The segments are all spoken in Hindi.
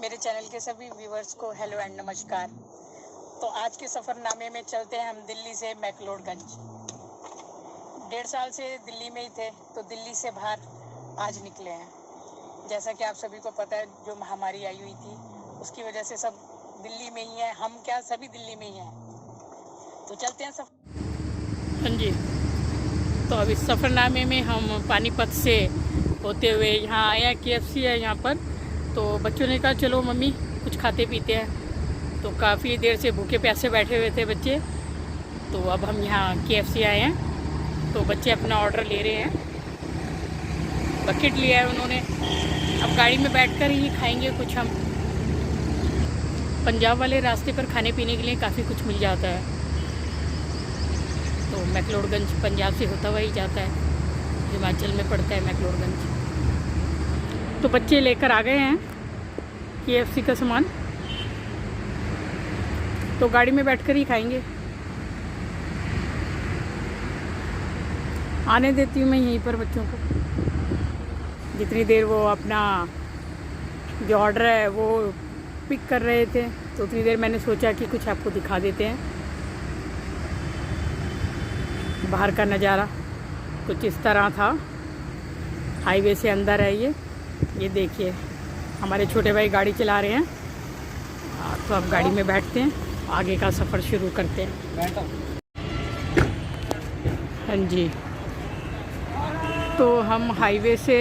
मेरे चैनल के सभी व्यूवर्स को हेलो एंड नमस्कार। तो आज के सफ़रनामे में चलते हैं हम दिल्ली से मैक्लोडगंज। 1.5 साल से दिल्ली में ही थे, तो दिल्ली से बाहर आज निकले हैं। जैसा कि आप सभी को पता है, जो महामारी आई हुई थी उसकी वजह से सब दिल्ली में ही हैं। हम क्या, सभी दिल्ली में ही हैं। तो चलते हैं हाँ जी। तो अब इस सफ़रनामे में हम पानीपत से होते हुए यहाँ आए हैं। KFC है यहाँ पर। तो बच्चों ने कहा चलो मम्मी कुछ खाते पीते हैं। तो काफ़ी देर से भूखे प्यासे बैठे हुए थे बच्चे। तो अब हम यहाँ KFC आए हैं। तो बच्चे अपना ऑर्डर ले रहे हैं। बकेट लिया है उन्होंने। अब गाड़ी में बैठकर ही खाएंगे कुछ हम। पंजाब वाले रास्ते पर खाने पीने के लिए काफ़ी कुछ मिल जाता है। तो मैक्लोडगंज पंजाब से होता हुआ ही जाता है, हिमाचल में पड़ता है मैक्लोडगंज। तो बच्चे लेकर आ गए हैं KFC का सामान। तो गाड़ी में बैठकर ही खाएंगे। आने देती हूँ मैं यहीं पर बच्चों को, जितनी देर वो अपना जो ऑर्डर है वो पिक कर रहे थे। तो उतनी देर मैंने सोचा कि कुछ आपको दिखा देते हैं। बाहर का नज़ारा कुछ इस तरह था। हाईवे से अंदर है ये देखिए। हमारे छोटे भाई गाड़ी चला रहे हैं। तो अब गाड़ी में बैठते हैं, आगे का सफ़र शुरू करते हैं। हाँ जी। तो हम हाईवे से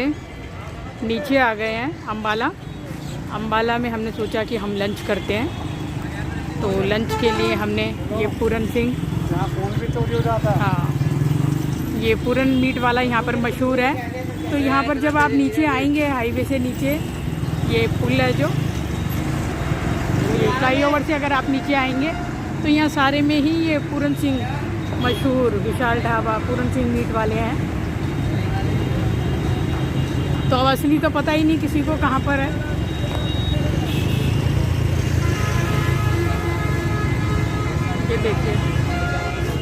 नीचे आ गए हैं अम्बाला में। हमने सोचा कि हम लंच करते हैं। तो लंच के लिए हमने ये पूरन सिंह, फ़ोन भी चोरी हो जाता है। हाँ, ये पूरन मीट वाला यहाँ पर मशहूर है। तो यहाँ पर जब आप नीचे आएंगे हाईवे से नीचे, ये पुल है जो फ्लाईओवर से अगर आप नीचे आएंगे तो यहाँ सारे में ही ये पूरन सिंह मशहूर विशाल ढाबा पूरन सिंह मीट वाले हैं। तो अब असली तो पता ही नहीं किसी को कहाँ पर है। ये देखिए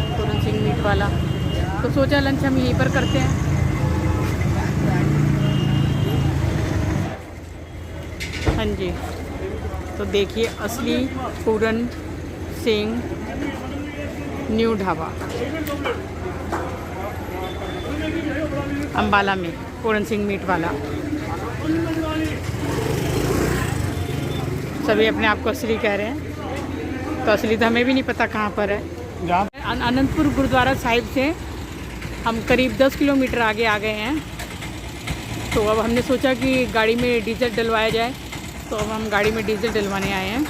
पूरन सिंह मीट वाला। तो सोचा लंच हम यहीं पर करते हैं। हाँ जी। तो देखिए असली पूरन सिंह न्यू ढाबा अम्बाला में, पूरन सिंह मीट वाला। सभी अपने आप को असली कह रहे हैं। तो असली तो हमें भी नहीं पता कहाँ पर है। अनंतपुर गुरुद्वारा साहिब से हम करीब 10 किलोमीटर आगे आ गए हैं। तो अब हमने सोचा कि गाड़ी में डीजल डलवाया जाए। तो अब हम गाड़ी में डीजल डलवाने आए हैं।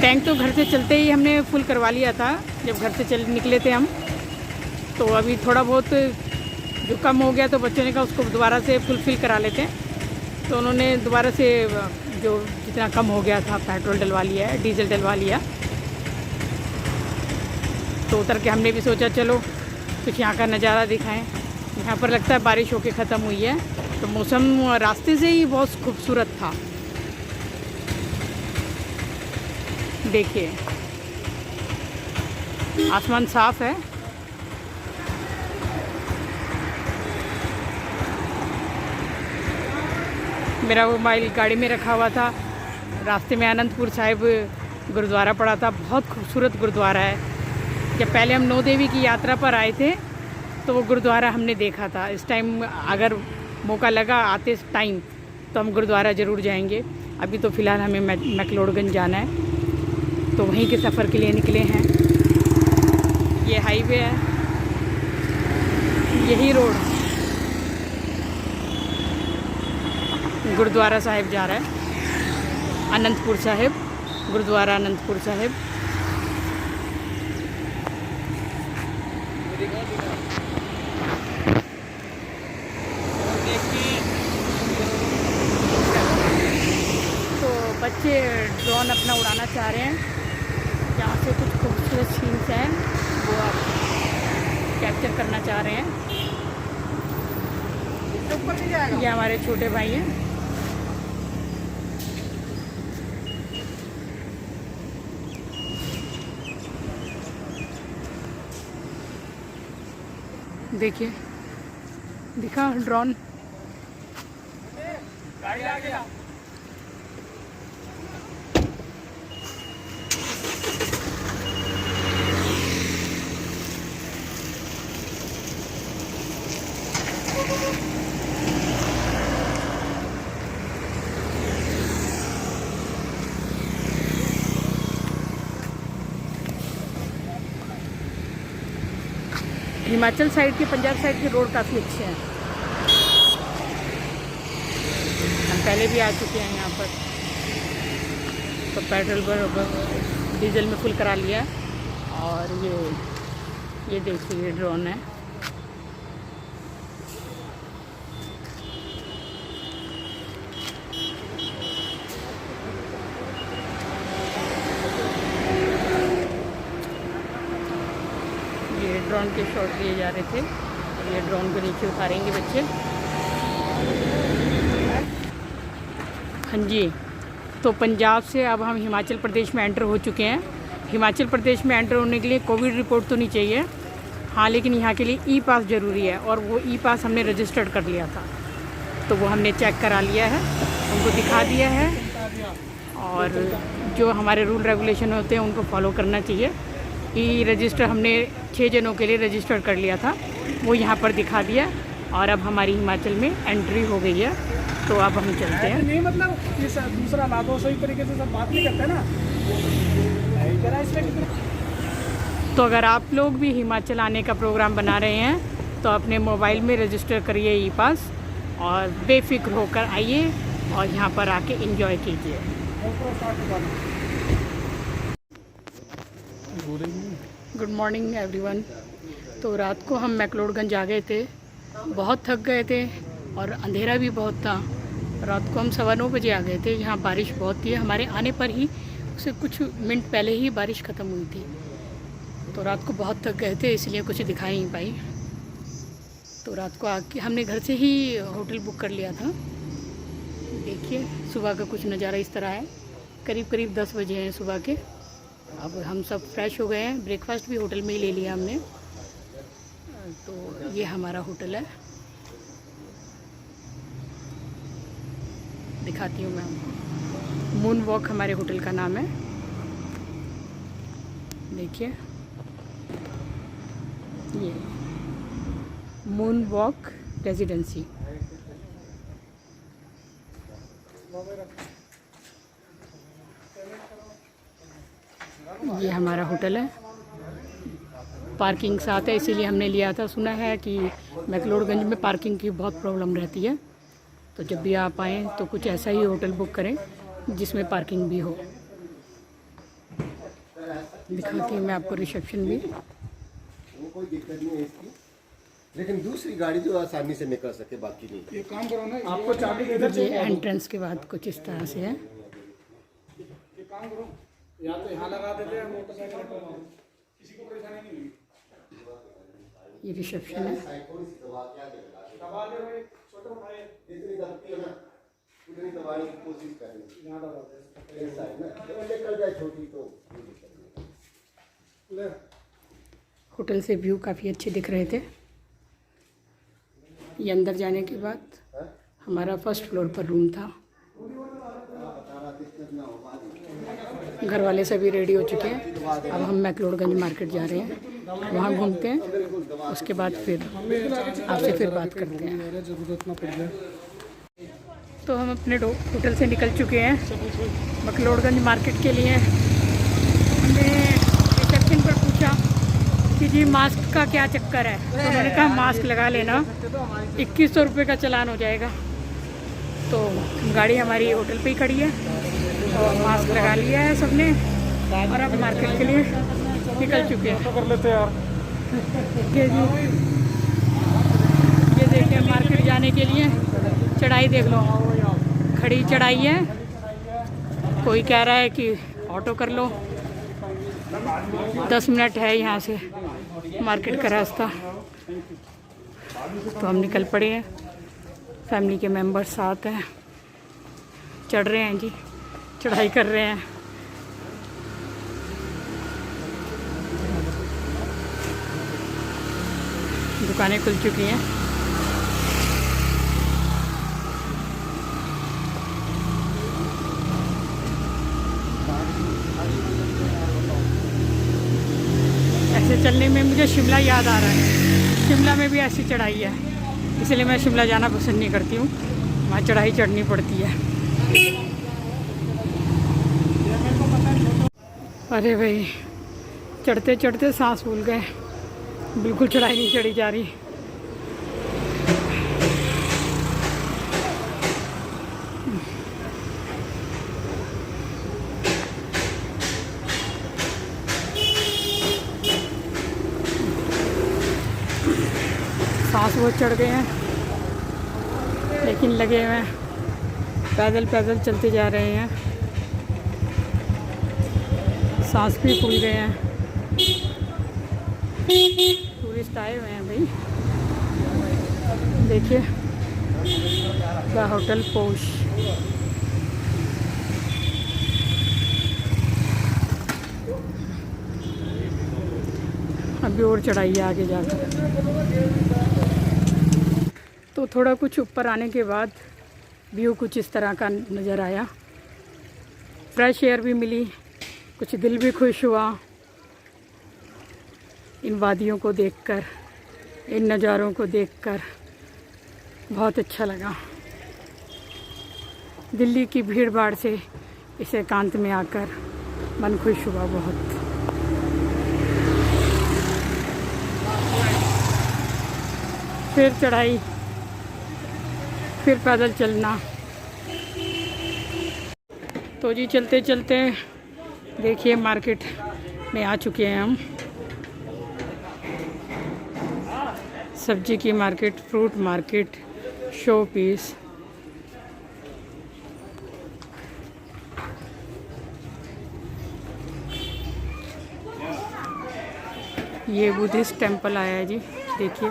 टैंक तो घर से चलते ही हमने फुल करवा लिया था, जब घर से निकले थे हम। तो अभी थोड़ा बहुत जो कम हो गया तो बच्चों ने कहा उसको दोबारा से फुलफिल करा लेते हैं। तो उन्होंने दोबारा से जो जितना कम हो गया था पेट्रोल डलवा लिया है, डीजल डलवा लिया। तो उतर के हमने भी सोचा चलो कुछ यहाँ का नज़ारा दिखाएं। यहाँ पर लगता है बारिश होके ख़त्म हुई है। तो मौसम रास्ते से ही बहुत खूबसूरत था। देखिए आसमान साफ़ है। मेरा मोबाइल गाड़ी में रखा हुआ था। रास्ते में अनंतपुर साहिब गुरुद्वारा पड़ा था। बहुत खूबसूरत गुरुद्वारा है। जब पहले हम नौ देवी की यात्रा पर आए थे तो वो गुरुद्वारा हमने देखा था। इस टाइम अगर मौका लगा आते टाइम तो हम गुरुद्वारा ज़रूर जाएंगे। अभी तो फ़िलहाल हमें मैक्लोडगंज जाना है, तो वहीं के सफ़र के लिए निकले हैं। ये हाईवे है, यही रोड गुरुद्वारा साहिब जा रहा है। अनंतपुर साहिब गुरुद्वारा, अनंतपुर साहिब। तो बच्चे ड्रोन अपना उड़ाना चाह रहे हैं। जहाँ से कुछ खूबसूरत सीन्स हैं वो आप कैप्चर करना चाह रहे हैं। ये हमारे छोटे भाई हैं। देखिए दिखा ड्रोन। गाड़ी आ गया। हिमाचल साइड के, पंजाब साइड के रोड काफ़ी अच्छे हैं। हम पहले भी आ चुके हैं यहाँ पर, तो पेट्रोल डीजल में फुल करा लिया। और ये देखिए ड्रोन है। ये ड्रोन के शॉट लिए जा रहे थे। ये ड्रोन को नीचे उतारेंगे बच्चे। हाँ जी, तो पंजाब से अब हम हिमाचल प्रदेश में एंटर हो चुके हैं। हिमाचल प्रदेश में एंटर होने के लिए कोविड रिपोर्ट तो नहीं चाहिए, हाँ, लेकिन यहाँ के लिए ई पास ज़रूरी है। और वो ई पास हमने रजिस्टर्ड कर लिया था, तो वो हमने चेक करा लिया है, उनको दिखा दिया है। और जो हमारे रूल रेगुलेशन होते हैं उनको फॉलो करना चाहिए। ई रजिस्टर हमने 6 जनों के लिए रजिस्टर कर लिया था, वो यहाँ पर दिखा दिया। और अब हमारी हिमाचल में एंट्री हो गई है, तो अब हम चलते हैं। नहीं मतलब ये दूसरा लाभों सही तरीके से सब बात नहीं करते ना। तो अगर आप लोग भी हिमाचल आने का प्रोग्राम बना रहे हैं तो अपने मोबाइल में रजिस्टर करिए ई पास और बेफिक्र होकर आइए और यहाँ पर आके एंजॉय कीजिए। Good morning everyone. तो रात को हम मैक्लोडगंज आ गए थे, बहुत थक गए थे और अंधेरा भी बहुत था। रात को हम 9:15 बजे आ गए थे। यहाँ बारिश बहुत थी, हमारे आने पर ही उससे कुछ मिनट पहले ही बारिश ख़त्म हुई थी। तो रात को बहुत थक गए थे, इसलिए कुछ दिखा नहीं पाई। तो रात को आके हमने घर से ही होटल बुक कर लिया था। देखिए सुबह का कुछ नज़ारा इस तरह है। करीब 10 बजे हैं सुबह के। अब हम सब फ्रेश हो गए हैं, ब्रेकफास्ट भी होटल में ही ले लिया हमने। तो ये हमारा होटल है, दिखाती हूँ मैं आपको। मून वॉक हमारे होटल का नाम है, देखिए ये मून वॉक रेजिडेंसी। ये हमारा होटल है, पार्किंग साथ है, इसीलिए हमने लिया था। सुना है कि मैक्लोडगंज में पार्किंग की बहुत प्रॉब्लम रहती है, तो जब भी आप आएँ तो कुछ ऐसा ही होटल बुक करें जिसमें पार्किंग भी हो। दिखाती हूँ मैं आपको रिसेप्शन भी। कोई दिक्कत नहीं है इसकी, लेकिन दूसरी गाड़ी जो आसानी से निकल सके, बाकी नहीं। ये काम करो ना, आपको चाबी इधर ये एंट्रेंस के बाद कुछ इस तरह से है। ये काम करो, या तो यहाँ लगा देते हैं मोटरसाइकिल को, किसी को परेशानी नहीं होगी। ये रिसेप्शन है। दबा ले भाई, छोटा उठाए, जितनी दबती है ना उतनी दबाने की कोशिश करें। यहाँ दबा दे, एक साइड ना जब निकल जाए छोटी तो ले। होटल से व्यू काफ़ी अच्छे दिख रहे थे। ये अंदर जाने के बाद हमारा फर्स्ट फ्लोर पर रूम था। घर वाले सभी रेडी हो चुके हैं। अब हम मैक्लोडगंज मार्केट जा रहे हैं, वहाँ घूमते हैं, उसके बाद फिर आपसे फिर बात करते हैं। जरूरत ना पड़ जाए। तो हम अपने होटल से निकल चुके हैं मैक्लोडगंज मार्केट के लिए। हमने रिसेप्शन पर पूछा कि जी मास्क का क्या चक्कर है, तो उन्होंने कहा मास्क लगा लेना, 2100 रुपये का चालान हो जाएगा। तो गाड़ी हमारी होटल पे ही खड़ी है और मास्क लगा लिया है सबने और अब मार्केट के लिए निकल चुके हैं। कर लेते यार। ये देखिए मार्केट जाने के लिए चढ़ाई देख लो, खड़ी चढ़ाई है। कोई कह रहा है कि ऑटो कर लो, 10 मिनट है यहाँ से मार्केट का रास्ता। तो हम निकल पड़े हैं, फैमिली के मेंबर्स साथ हैं, चढ़ रहे हैं जी, चढ़ाई कर रहे हैं। दुकानें खुल चुकी हैं। चलने में मुझे शिमला याद आ रहा है। शिमला में भी ऐसी चढ़ाई है, इसलिए मैं शिमला जाना पसंद नहीं करती हूँ, वहाँ चढ़ाई चढ़नी पड़ती है। अरे भाई, चढ़ते चढ़ते सांस भूल गए, बिल्कुल चढ़ाई नहीं चढ़ी जा रही। सांस बहुत चढ़ गए हैं, लेकिन लगे हुए हैं, पैदल पैदल चलते जा रहे हैं, सांस भी फूल गए हैं। टूरिस्ट आए हुए हैं भाई, देखिए द होटल पोश। अभी और चढ़ाई है आगे जाकर। तो थोड़ा कुछ ऊपर आने के बाद व्यू कुछ इस तरह का नज़र आया। फ्रेश एयर भी मिली, कुछ दिल भी खुश हुआ इन वादियों को देखकर, इन नज़ारों को देखकर बहुत अच्छा लगा। दिल्ली की भीड़ भाड़ से इस एकांत में आकर मन खुश हुआ बहुत। फिर चढ़ाई, फिर पैदल चलना। तो जी चलते चलते देखिए मार्केट में आ चुके हैं हम। सब्जी की market, fruit market, showpiece. ये बुद्धिस्ट टेंपल आया है जी, देखिए।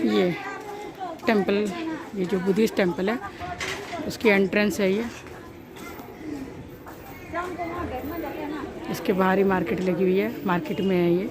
ये टेंपल, ये जो बुद्धिस्ट टेंपल है उसकी एंट्रेंस है ये। इसके बाहर ही मार्केट लगी हुई है, मार्केट में है ये।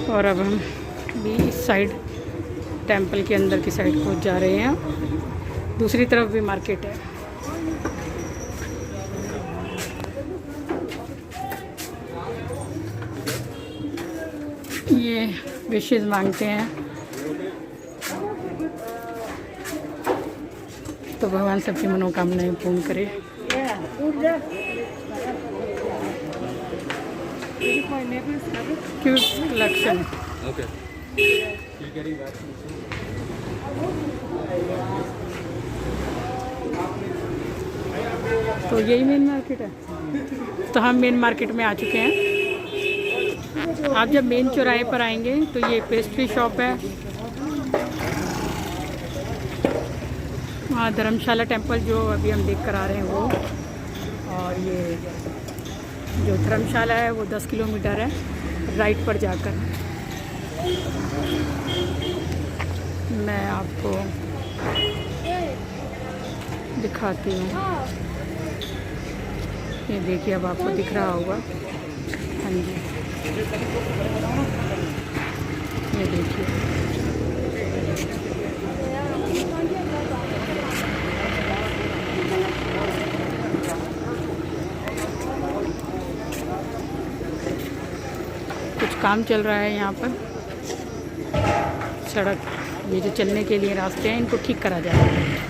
और अब हम भी इस साइड टेंपल के अंदर की साइड को जा रहे हैं। दूसरी तरफ भी मार्केट है। ये विशेष मांगते हैं तो भगवान सबकी मनोकामनाएं पूर्ण करे। Cute collection. तो यही मेन मार्केट है। तो हम मेन मार्केट में आ चुके हैं। आप जब मेन चौराहे पर आएंगे तो ये पेस्ट्री शॉप है, वहाँ धर्मशाला टेंपल जो अभी हम देख कर आ रहे हैं वो, और ये जो धर्मशाला है वो 10 किलोमीटर है राइट पर जाकर। मैं आपको दिखाती हूँ, ये देखिए, अब आपको दिख रहा होगा। हाँ जी, ये देखिए। कुछ काम चल रहा है यहाँ पर। सड़क, ये जो चलने के लिए रास्ते हैं इनको ठीक करा जा रहा है।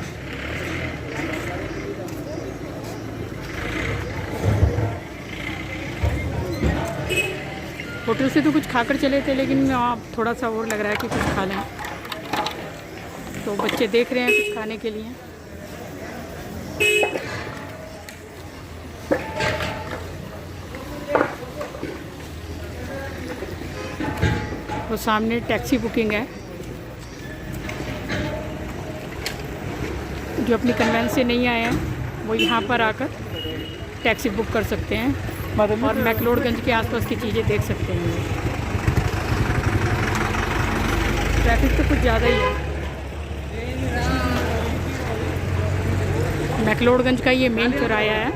होटल से तो कुछ खाकर चले थे, लेकिन अब थोड़ा सा और लग रहा है कि कुछ खा लें, तो बच्चे देख रहे हैं कुछ खाने के लिए। वो सामने टैक्सी बुकिंग है। जो अपनी कन्वेंस से नहीं आए हैं वो यहाँ पर आकर टैक्सी बुक कर सकते हैं और मैक्लोडगंज के आसपास की चीज़ें देख सकते हैं। ट्रैफिक तो कुछ ज़्यादा ही है। मैक्लोडगंज का ये मेन चौराहा है,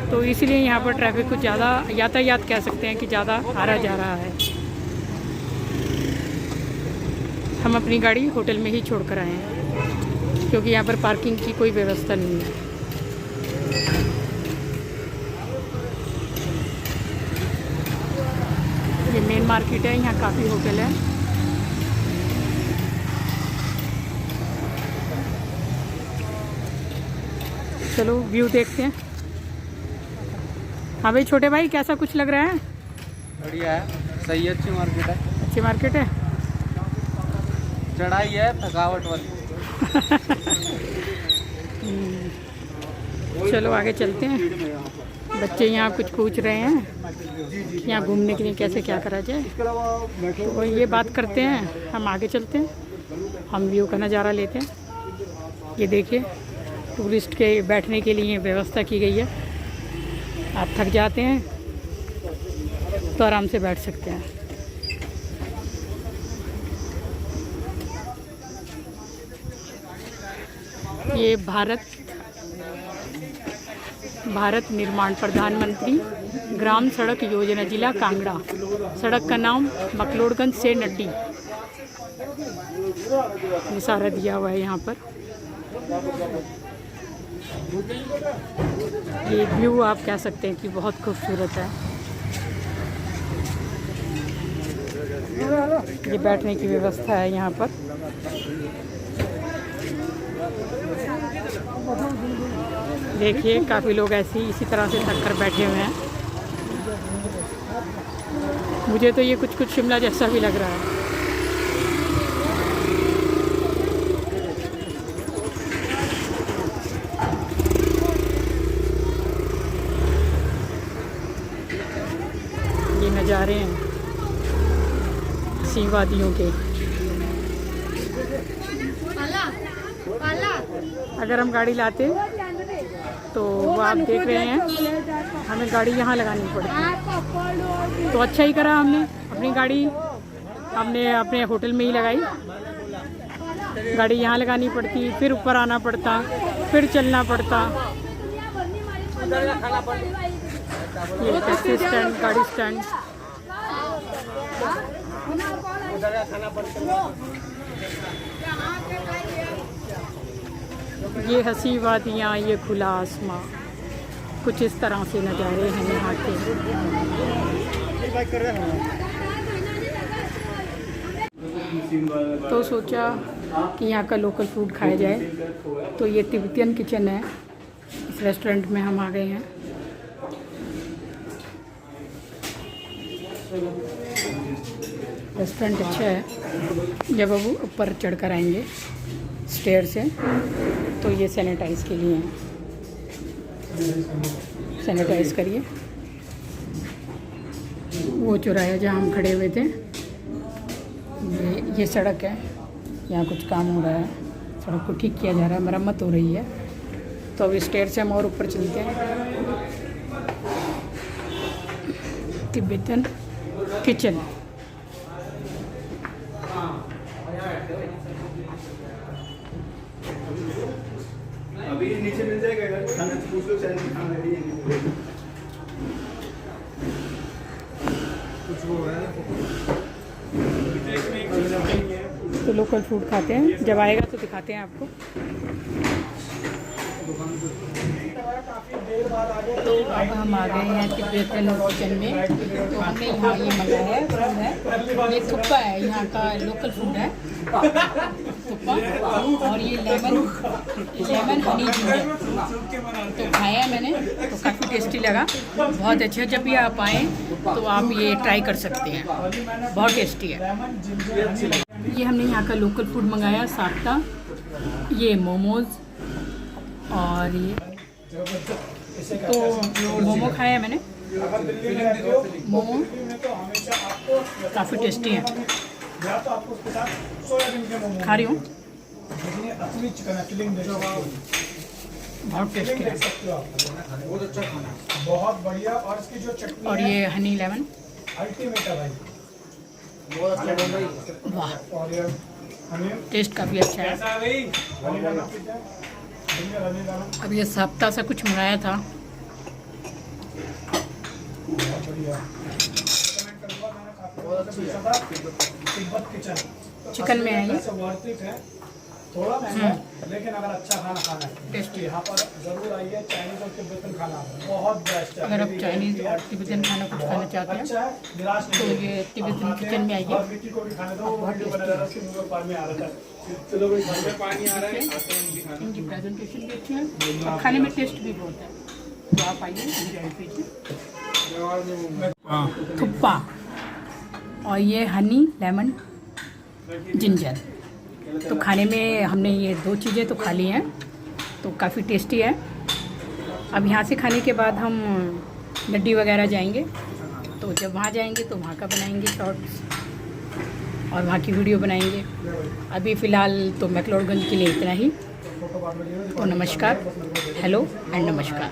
तो इसलिए यहाँ पर ट्रैफिक कुछ ज़्यादा, यातायात कह सकते हैं कि ज़्यादा आ रहा जा रहा है। हम अपनी गाड़ी होटल में ही छोड़ कर आए हैं क्योंकि यहाँ पर पार्किंग की कोई व्यवस्था नहीं है। ये मेन मार्केट है, यहाँ काफ़ी होटल है। चलो व्यू देखते हैं। हाँ भाई छोटे भाई, कैसा कुछ लग रहा है? बढ़िया है, सही है, अच्छी मार्केट है। अच्छी मार्केट है, चढ़ाई है थकावट वाली। चलो आगे चलते हैं। बच्चे यहाँ कुछ पूछ रहे हैं यहाँ घूमने के लिए कैसे क्या करा जाए, तो ये बात करते हैं। हम आगे चलते हैं, हम व्यू का नज़ारा लेते हैं। ये देखिए टूरिस्ट के बैठने के लिए व्यवस्था की गई है। आप थक जाते हैं तो आराम से बैठ सकते हैं। ये भारत निर्माण प्रधानमंत्री ग्राम सड़क योजना जिला कांगड़ा। सड़क का नाम मैक्लोडगंज से नड्डी, ये सारा दिया हुआ है यहाँ पर। ये व्यू आप कह सकते हैं कि बहुत खूबसूरत है। ये बैठने की व्यवस्था है यहाँ पर। देखिए काफ़ी लोग ऐसे ही इसी तरह से थक कर बैठे हुए हैं। मुझे तो ये कुछ शिमला जैसा भी लग रहा है। ये नज़ारे हैं सी वादियों के। अगर हम गाड़ी लाते तो वो आप देख रहे हैं हमें गाड़ी यहाँ लगानी पड़ती, तो अच्छा ही करा हमने अपनी गाड़ी अपने होटल में ही लगाई। गाड़ी यहाँ लगानी पड़ती, फिर ऊपर आना पड़ता, फिर चलना पड़ता। ये टैक्सी स्टैंड, गाड़ी स्टैंड। ये हंसी वादियाँ, ये खुला आसमां, कुछ इस तरह से नज़ारे हैं यहाँ के। तो सोचा कि यहाँ का लोकल फूड खाया जाए, तो ये तिब्बतियन किचन है। इस रेस्टोरेंट में हम आ गए हैं। रेस्टोरेंट अच्छा है। जब अब ऊपर चढ़कर आएंगे स्टेयर से तो ये सैनिटाइज़ के लिए हैं, सैनिटाइज़ करिए। वो चौराहा जहाँ हम खड़े हुए थे, ये सड़क है। यहाँ कुछ काम हो रहा है, सड़क को ठीक किया जा रहा है, मरम्मत हो रही है। तो अब स्टेयर से हम और ऊपर चलते हैं। Tibetan kitchen. अभी नीचे मिल जाएगा खाना, पूछ लो खाना रेडी है। कुछ वो है तो लोकल फूड खाते हैं, जब आएगा तो दिखाते हैं आपको। तो अब हम आ गए हैं तिब्बतन किचन में। तो हमने यहाँ ये मंगाया है, फूड है। ये थुप्पा है, यहाँ का लोकल फूड है थुप्पा। और ये लेमन हनी जूस है। तो खाया मैंने, तो काफ़ी टेस्टी लगा, बहुत अच्छा। जब भी आप आएँ तो आप ये ट्राई कर सकते हैं, बहुत टेस्टी है। ये हमने यहाँ का लोकल फूड मंगाया, साप्ता। ये मोमोज़ और ये तो मोमो खाया मैंने। मोमो काफ़ी टेस्टी है। या तो आपको उसके साथ सोयाबीन के मोमो खा रही हूँ, लेकिन ये असली चिकन है, फिलिंग देख सकते हो, बहुत टेस्टी फिलिंग है। देख सकते हो आप, बहुत अच्छा खाना है, बहुत बढ़िया। और इसकी जो चटनी और है ये हनी लेमन, अल्टीमेट है भाई। बहुत अच्छा बन रही है। वाह, और ये हनी टेस्ट काफ़ी अच्छा है। हनी लेमन पीते हैं, हनी लेमन अब ये हफ्ता से कुछ मंगाया था, बहुत बढ़िया। रेकमेंड करूंगा, मैंने काफी बहुत अच्छी है। पूछा था, तिब्बत किचन चिकन में है ये। वर्थ इट है, थोड़ा महंगा है, लेकिन अगर अच्छा खाना खाना है टेस्टी। यहाँ पर जरूर आइए। चाइनीज और तिब्बतन खाना बहुत बेस्ट है। अगर आप मेरी चाइनीज़ गारंटी है। और तिब्बतन खाना कुछ खाना बहुत चाहते हैं अच्छा है, निराश नहीं तो होंगे। ये तिब्बतन आप आते किचन हैं, में आइए। और विक्की को भी खाने दो, वो बहुत वीडियो बना टेस्टी रहा था, उसके मुंह में पानी आ रहा था। चलो भाई घर में पानी आ रहा है, आते हैं उनकी खाना। इनकी प्रेजेंटेशन भी अच्छी है और खाने में टेस्ट भी बहुत है, तो आप आइए एंजॉय कीजिए। थुप्पा और ये हनी लेमन जिंजर, तो खाने में हमने ये दो चीज़ें तो खा ली हैं, तो काफ़ी टेस्टी है। अब यहाँ से खाने के बाद हम लड्डी वगैरह जाएंगे, तो जब वहाँ जाएंगे तो वहाँ का बनाएंगे शॉर्ट्स और वहाँ की वीडियो बनाएंगे। अभी फ़िलहाल तो मैक्लोडगंज के लिए इतना ही। तो नमस्कार, हेलो एंड नमस्कार।